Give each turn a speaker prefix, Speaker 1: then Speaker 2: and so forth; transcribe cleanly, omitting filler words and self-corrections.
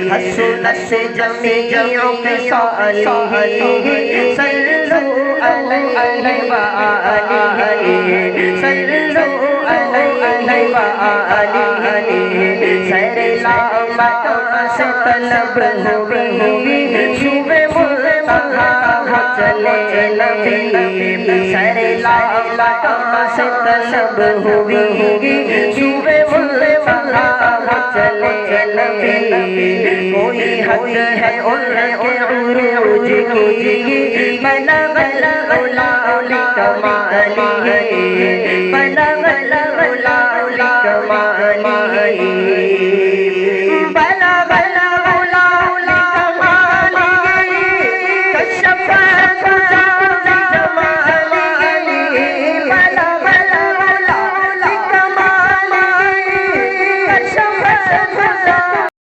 Speaker 1: حسنت جمیع خصالہ صلوا علیہ وآلہ صلوا علیہ وآلہ سیر لامکان سے طلب ہوئی شوب منتہا چلے نبی سیر لامکان سے طلب ہوئی شوب منتہا چلے نبی کوئی حد ہے ان کے عروج کی بلغ العلا لکمالہ بلغ العلا لکمالہ